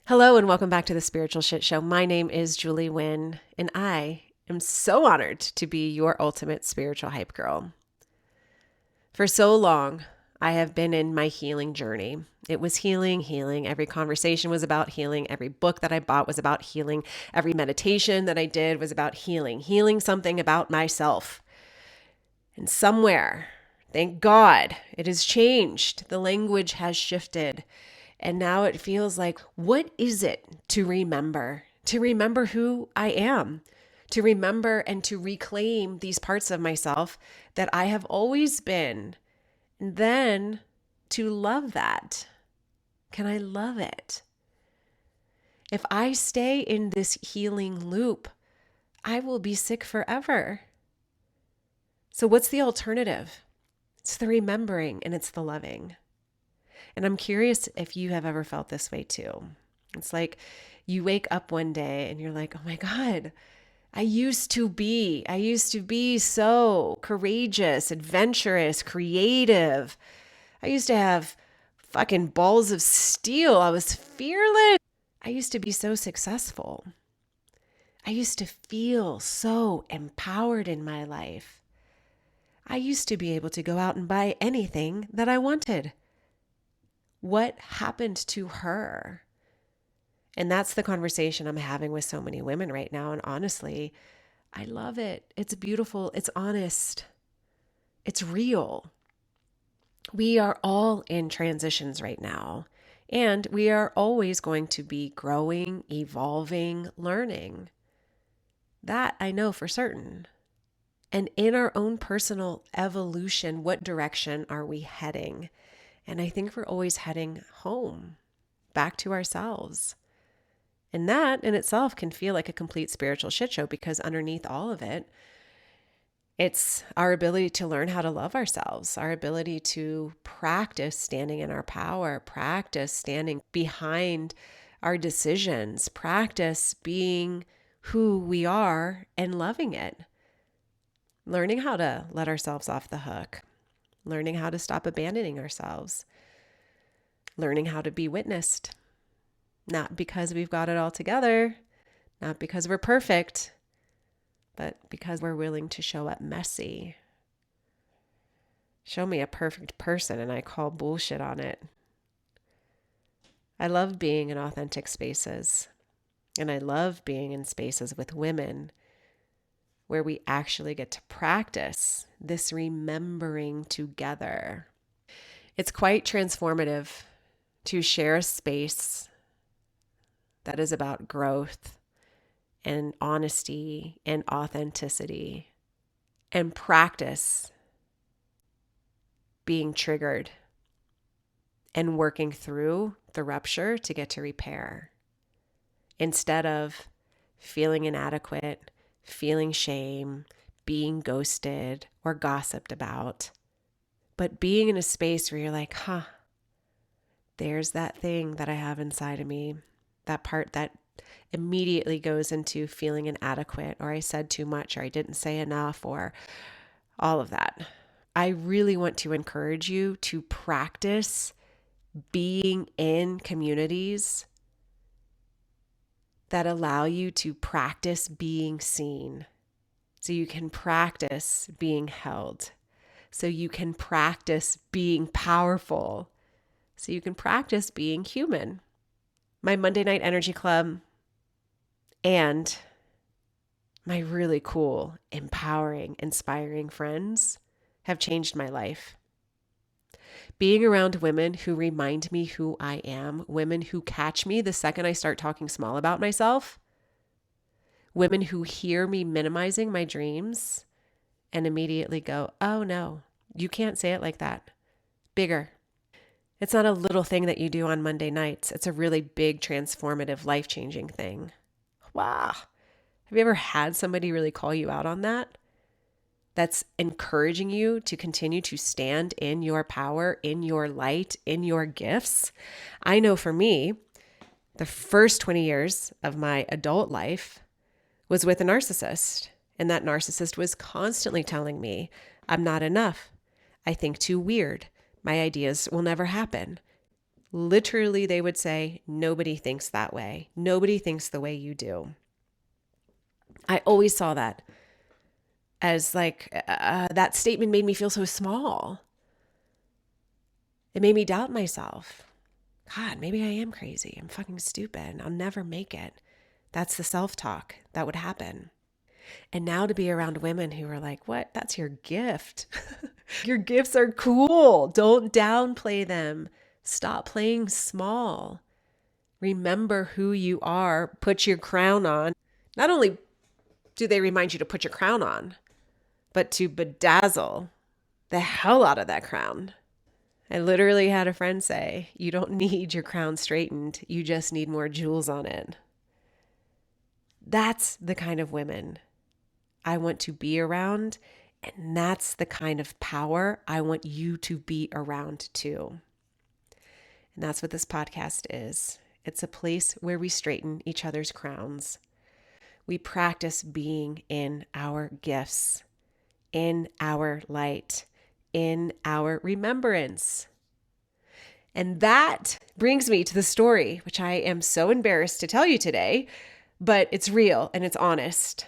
Hello and welcome back to the Spiritual Shitshow. My name is Julie Nguyen, and I am so honored to be your ultimate spiritual hype girl. For so long, I have been in my healing journey. It was healing. Every conversation was about healing. Every book that I bought was about healing. Every meditation that I did was about healing something about myself. And somewhere, thank God, it has changed. The language has shifted. And now it feels like, what is it to remember? To remember who I am, to remember and to reclaim these parts of myself that I have always been. And then to love that. Can I love it? If I stay in this healing loop, I will be sick forever. So what's the alternative? It's the remembering and it's the loving. And I'm curious if you have ever felt this way too. It's like you wake up one day and you're like, oh my God, I used to be so courageous, adventurous, creative. I used to have fucking balls of steel. I was fearless. I used to be so successful. I used to feel so empowered in my life. I used to be able to go out and buy anything that I wanted. What happened to her? And that's the conversation I'm having with so many women right now. And honestly, I love it. It's beautiful. It's honest. It's real. We are all in transitions right now. And we are always going to be growing, evolving, learning. That I know for certain. And in our own personal evolution, what direction are we heading? And I think we're always heading home, back to ourselves. And that in itself can feel like a complete spiritual shit show because underneath all of it, it's our ability to learn how to love ourselves, our ability to practice standing in our power, practice standing behind our decisions, practice being who we are and loving it. Learning how to let ourselves off the hook. Learning how to stop abandoning ourselves, learning how to be witnessed, not because we've got it all together, not because we're perfect, but because we're willing to show up messy. Show me a perfect person and I call bullshit on it. I love being in authentic spaces, and I love being in spaces with women where we actually get to practice this remembering together. It's quite transformative to share a space that is about growth and honesty and authenticity and practice being triggered and working through the rupture to get to repair instead of feeling inadequate, feeling shame, being ghosted or gossiped about, but being in a space where you're like, there's that thing that I have inside of me, that part that immediately goes into feeling inadequate, or I said too much, or I didn't say enough, or all of that. I really want to encourage you to practice being in communities that allow you to practice being seen. So you can practice being held. So you can practice being powerful. So you can practice being human. My Monday Night Energy Club and my really cool, empowering, inspiring friends have changed my life. Being around women who remind me who I am, women who catch me the second I start talking small about myself, women who hear me minimizing my dreams and immediately go, oh no, you can't say it like that. Bigger. It's not a little thing that you do on Monday nights. It's a really big, transformative, life-changing thing. Wow. Have you ever had somebody really call you out on that? That's encouraging you to continue to stand in your power, in your light, in your gifts. I know for me, the first 20 years of my adult life was with a narcissist. And that narcissist was constantly telling me, I'm not enough. I think too weird. My ideas will never happen. Literally, they would say, nobody thinks that way. Nobody thinks the way you do. I always saw that as like, that statement made me feel so small. It made me doubt myself. God, maybe I am crazy. I'm fucking stupid. I'll never make it. That's the self-talk that would happen. And now to be around women who are like, what? That's your gift. Your gifts are cool. Don't downplay them. Stop playing small. Remember who you are. Put your crown on. Not only do they remind you to put your crown on, but to bedazzle the hell out of that crown. I literally had a friend say, you don't need your crown straightened. You just need more jewels on it. That's the kind of women I want to be around. And that's the kind of power I want you to be around too. And that's what this podcast is. It's a place where we straighten each other's crowns. We practice being in our gifts, in our light, in our remembrance. And that brings me to the story, which I am so embarrassed to tell you today, but it's real and it's honest.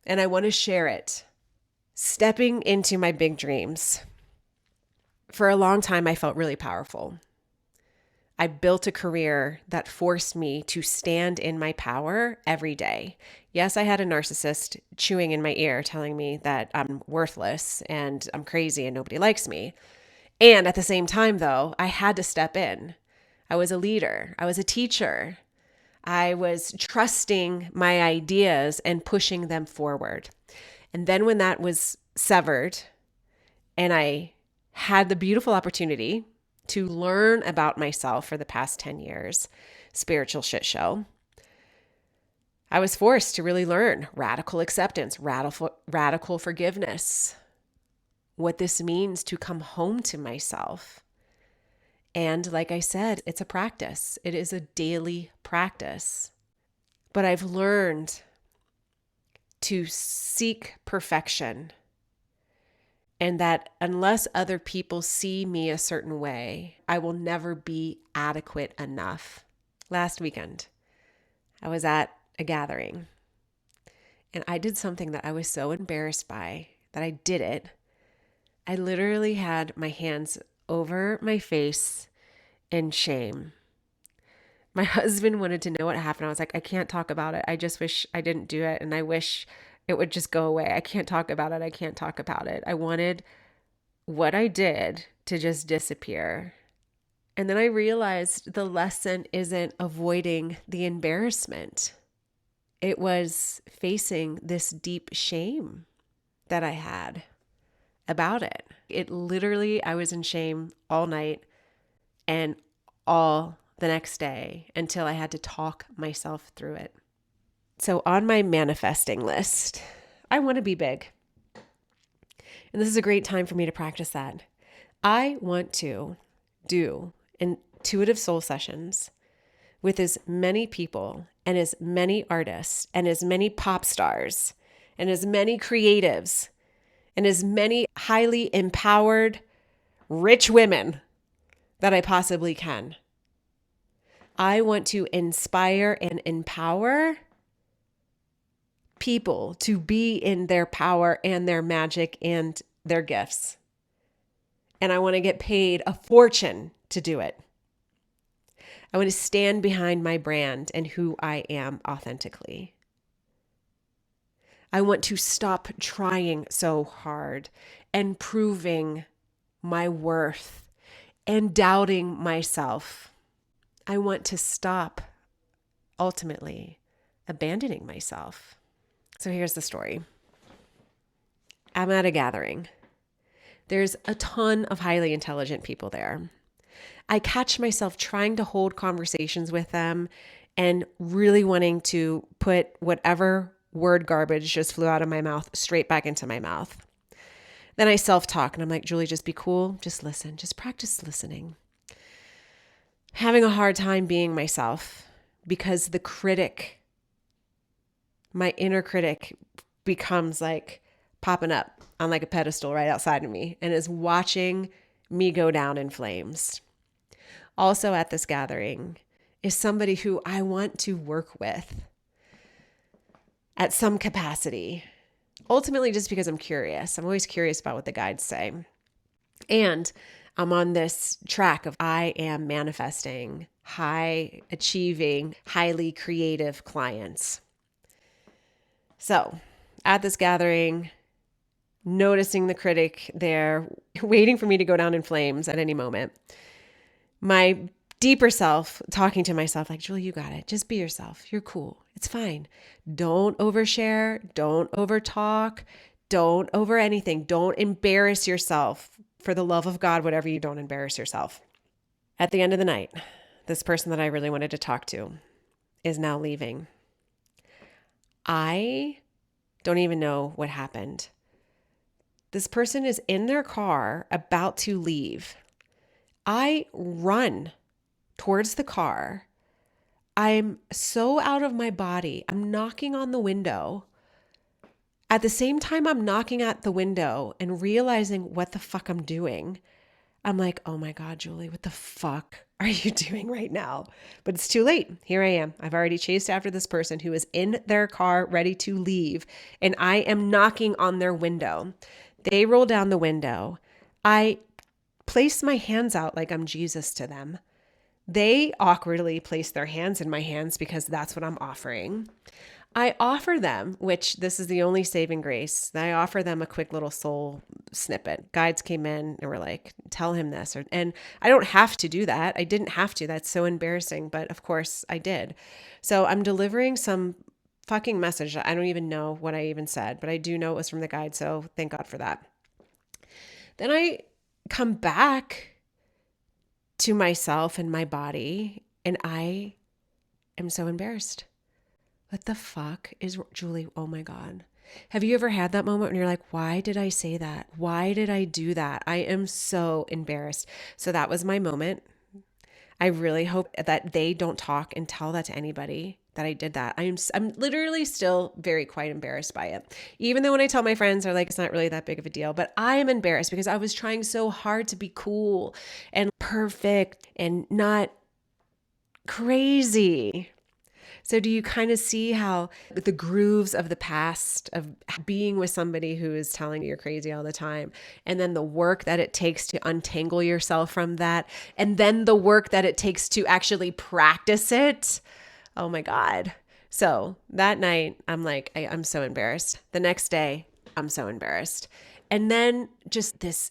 And I want to share it. Stepping into my big dreams. For a long time, I felt really powerful. I built a career that forced me to stand in my power every day. Yes, I had a narcissist chewing in my ear telling me that I'm worthless and I'm crazy and nobody likes me. And at the same time, though, I had to step in. I was a leader. I was a teacher. I was trusting my ideas and pushing them forward. And then when that was severed and I had the beautiful opportunity to learn about myself for the past 10 years, Spiritual Shitshow, I was forced to really learn radical acceptance, radical forgiveness, what this means to come home to myself. And like I said, it's a practice. It is a daily practice. But I've learned to seek perfection, and that unless other people see me a certain way, I will never be adequate enough. Last weekend, I was at a gathering and I did something that I was so embarrassed by that I did it. I literally had my hands over my face in shame. My husband wanted to know what happened. I was like, I can't talk about it. I just wish I didn't do it. And I wish it would just go away. I can't talk about it. I can't talk about it. I wanted what I did to just disappear. And then I realized the lesson isn't avoiding the embarrassment. It was facing this deep shame that I had about it. It literally, I was in shame all night and all the next day until I had to talk myself through it. So on my manifesting list, I want to be big. And this is a great time for me to practice that. I want to do intuitive soul sessions with as many people and as many artists and as many pop stars and as many creatives and as many highly empowered, rich women that I possibly can. I want to inspire and empower people to be in their power and their magic and their gifts. And I want to get paid a fortune to do it. I want to stand behind my brand and who I am authentically. I want to stop trying so hard and proving my worth and doubting myself. I want to stop ultimately abandoning myself. So here's the story. I'm at a gathering. There's a ton of highly intelligent people there. I catch myself trying to hold conversations with them and really wanting to put whatever word garbage just flew out of my mouth straight back into my mouth. Then I self-talk and I'm like, Julie, just be cool. Just listen. Just practice listening. Having a hard time being myself because the critic, my inner critic, becomes like popping up on like a pedestal right outside of me and is watching me go down in flames. also at this gathering is somebody who I want to work with at some capacity. Ultimately, just because I'm curious. I'm always curious about what the guides say. And I'm on this track of I am manifesting high achieving, highly creative clients. So at this gathering, noticing the critic there, waiting for me to go down in flames at any moment, my deeper self talking to myself like, Julie, you got it. Just be yourself. You're cool. It's fine. Don't overshare. Don't overtalk. Don't over anything. Don't embarrass yourself. For the love of God, whatever you don't embarrass yourself. At the end of the night, this person that I really wanted to talk to is now leaving. I don't even know what happened. This person is in their car about to leave. I run towards the car. I'm so out of my body. I'm knocking on the window. At the same time, I'm knocking at the window and realizing what the fuck I'm doing. I'm like, oh my God, Julie, what the fuck are you doing right now? But it's too late. Here I am. I've already chased after this person who is in their car ready to leave, and I am knocking on their window. They roll down the window. I place my hands out like I'm Jesus to them. They awkwardly place their hands in my hands because that's what I'm offering. I offer them, which this is the only saving grace, I offer them a quick little soul snippet. Guides came in and were like, tell him this. And I don't have to do that. I didn't have to. That's so embarrassing. But of course I did. So I'm delivering some fucking message. I don't even know what I even said, but I do know it was from the guide. So thank God for that. Then I come back to myself and my body, and I am so embarrassed. What the fuck is Julie? Oh my God. Have you ever had that moment when you're like, why did I say that? Why did I do that? I am so embarrassed. So that was my moment. I really hope that they don't talk and tell that to anybody that I did that. I'm literally still very quite embarrassed by it. Even though when I tell my friends, they're like, it's not really that big of a deal, but I am embarrassed because I was trying so hard to be cool and perfect and not crazy. So do you kind of see how the grooves of the past of being with somebody who is telling you you're crazy all the time, and then the work that it takes to untangle yourself from that, and then the work that it takes to actually practice it? Oh my God. So that night, I'm like, I'm so embarrassed. The next day, I'm so embarrassed. And then just this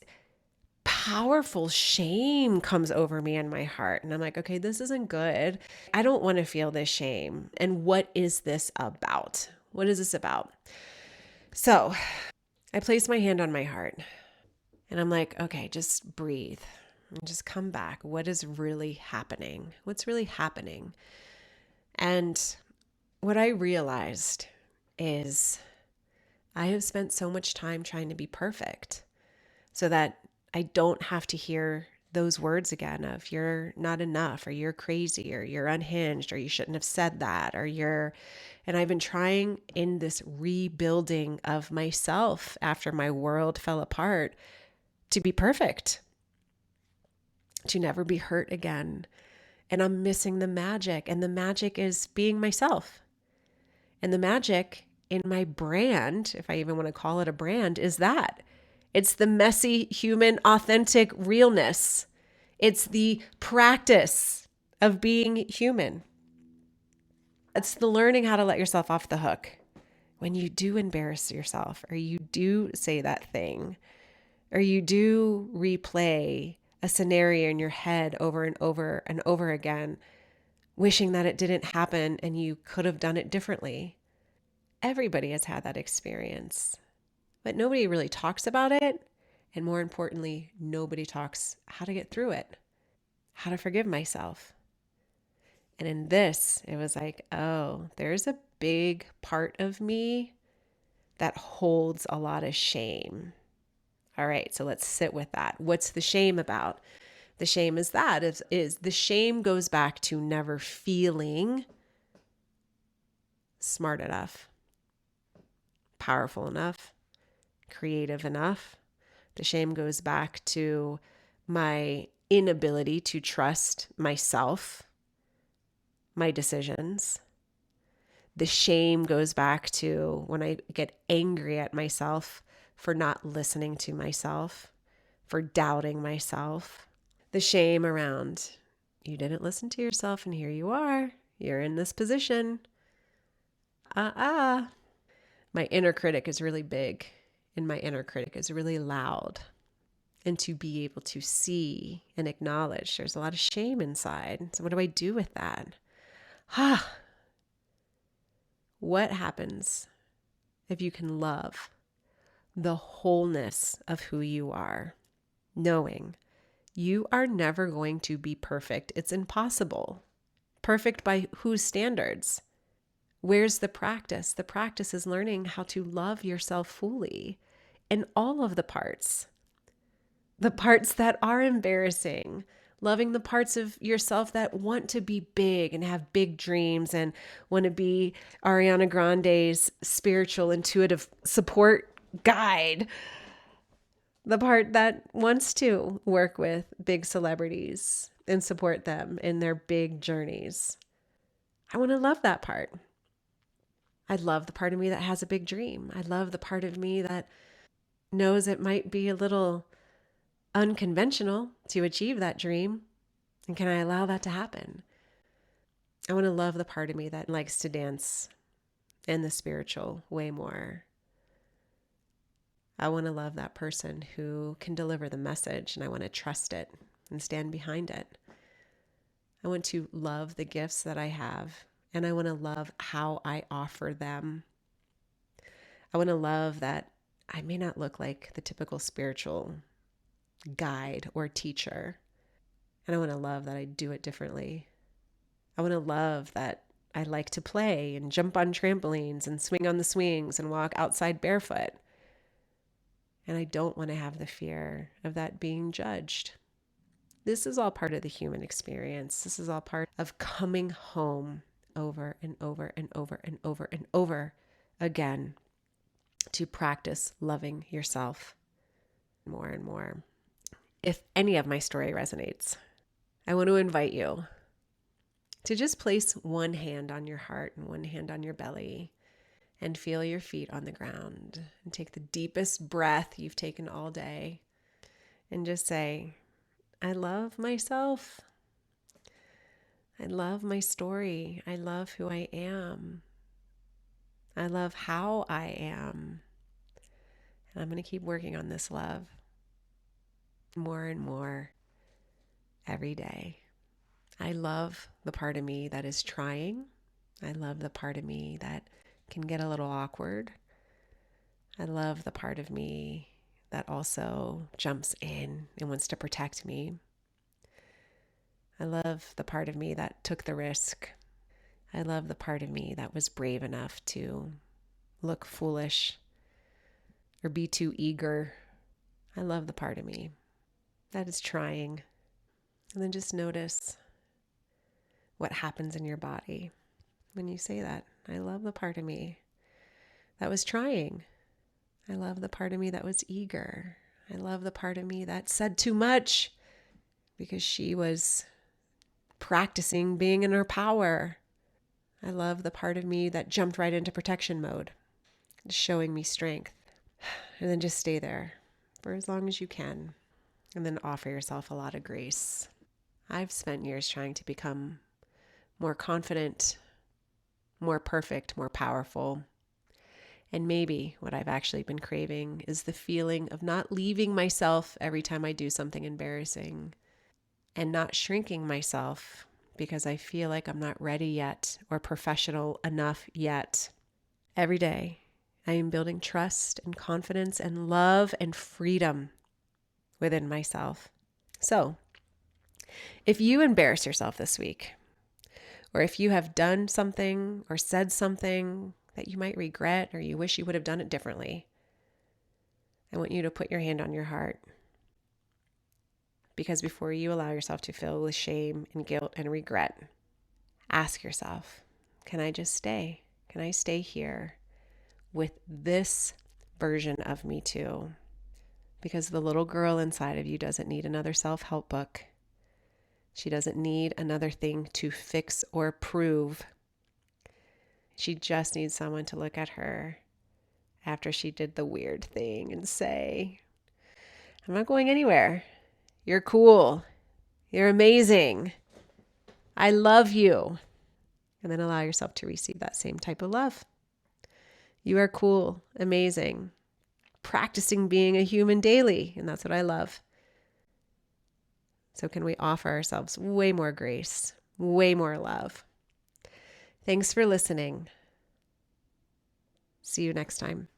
powerful shame comes over me in my heart. And I'm like, okay, this isn't good. I don't want to feel this shame. And what is this about? What is this about? So I place my hand on my heart and I'm like, okay, just breathe and just come back. What is really happening? What's really happening? And what I realized is I have spent so much time trying to be perfect so that I don't have to hear those words again of you're not enough or you're crazy or you're unhinged or you shouldn't have said that or and I've been trying in this rebuilding of myself after my world fell apart to be perfect, to never be hurt again. And I'm missing the magic, and the magic is being myself. And the magic in my brand, if I even want to call it a brand, is that. It's the messy, human, authentic realness. It's the practice of being human. It's the learning how to let yourself off the hook when you do embarrass yourself, or you do say that thing, or you do replay a scenario in your head over and over and over again, wishing that it didn't happen and you could have done it differently. Everybody has had that experience. But nobody really talks about it. And more importantly, nobody talks how to get through it, how to forgive myself. And in this, it was like, oh, there's a big part of me that holds a lot of shame. All right, so let's sit with that. What's the shame about? The shame is the shame goes back to never feeling smart enough, powerful enough, creative enough. The shame goes back to my inability to trust myself, my decisions. The shame goes back to when I get angry at myself for not listening to myself, for doubting myself. The shame around, you didn't listen to yourself and here you are. You're in this position. My inner critic is really big and my inner critic is really loud. And to be able to see and acknowledge there's a lot of shame inside. So what do I do with that? What happens if you can love the wholeness of who you are, knowing you are never going to be perfect? It's impossible. Perfect by whose standards? Where's the practice? The practice is learning how to love yourself fully in all of the parts that are embarrassing, loving the parts of yourself that want to be big and have big dreams and want to be Ariana Grande's spiritual intuitive support guide, the part that wants to work with big celebrities and support them in their big journeys. I want to love that part. I love the part of me that has a big dream. I love the part of me that knows it might be a little unconventional to achieve that dream. And can I allow that to happen? I want to love the part of me that likes to dance in the spiritual way more. I want to love that person who can deliver the message and I want to trust it and stand behind it. I want to love the gifts that I have and I want to love how I offer them. I want to love that I may not look like the typical spiritual guide or teacher. And I want to love that I do it differently. I want to love that I like to play and jump on trampolines and swing on the swings and walk outside barefoot. And I don't want to have the fear of that being judged. This is all part of the human experience. This is all part of coming home over and over and over and over and over again to practice loving yourself more and more. If any of my story resonates, I want to invite you to just place one hand on your heart and one hand on your belly and feel your feet on the ground and take the deepest breath you've taken all day and just say, I love myself. I love my story. I love who I am. I love how I am. And I'm going to keep working on this love more and more every day. I love the part of me that is trying. I love the part of me that can get a little awkward. I love the part of me that also jumps in and wants to protect me. I love the part of me that took the risk. I love the part of me that was brave enough to look foolish or be too eager. I love the part of me that is trying. And then just notice what happens in your body when you say that. I love the part of me that was trying. I love the part of me that was eager. I love the part of me that said too much because she was practicing being in her power. I love the part of me that jumped right into protection mode, showing me strength. And then just stay there for as long as you can. And then offer yourself a lot of grace. I've spent years trying to become more confident, more perfect, more powerful. And maybe what I've actually been craving is the feeling of not leaving myself every time I do something embarrassing and not shrinking myself because I feel like I'm not ready yet or professional enough yet. Every day, I am building trust and confidence and love and freedom within myself. So, if you embarrass yourself this week, or if you have done something or said something that you might regret or you wish you would have done it differently, I want you to put your hand on your heart. Because before you allow yourself to fill with shame and guilt and regret, ask yourself, can I just stay? Can I stay here with this version of me too? Because the little girl inside of you doesn't need another self-help book. She doesn't need another thing to fix or prove. She just needs someone to look at her after she did the weird thing and say, I'm not going anywhere. You're cool. You're amazing. I love you. And then allow yourself to receive that same type of love. You are cool, amazing, practicing being a human daily. And that's what I love. So can we offer ourselves way more grace, way more love? Thanks for listening. See you next time.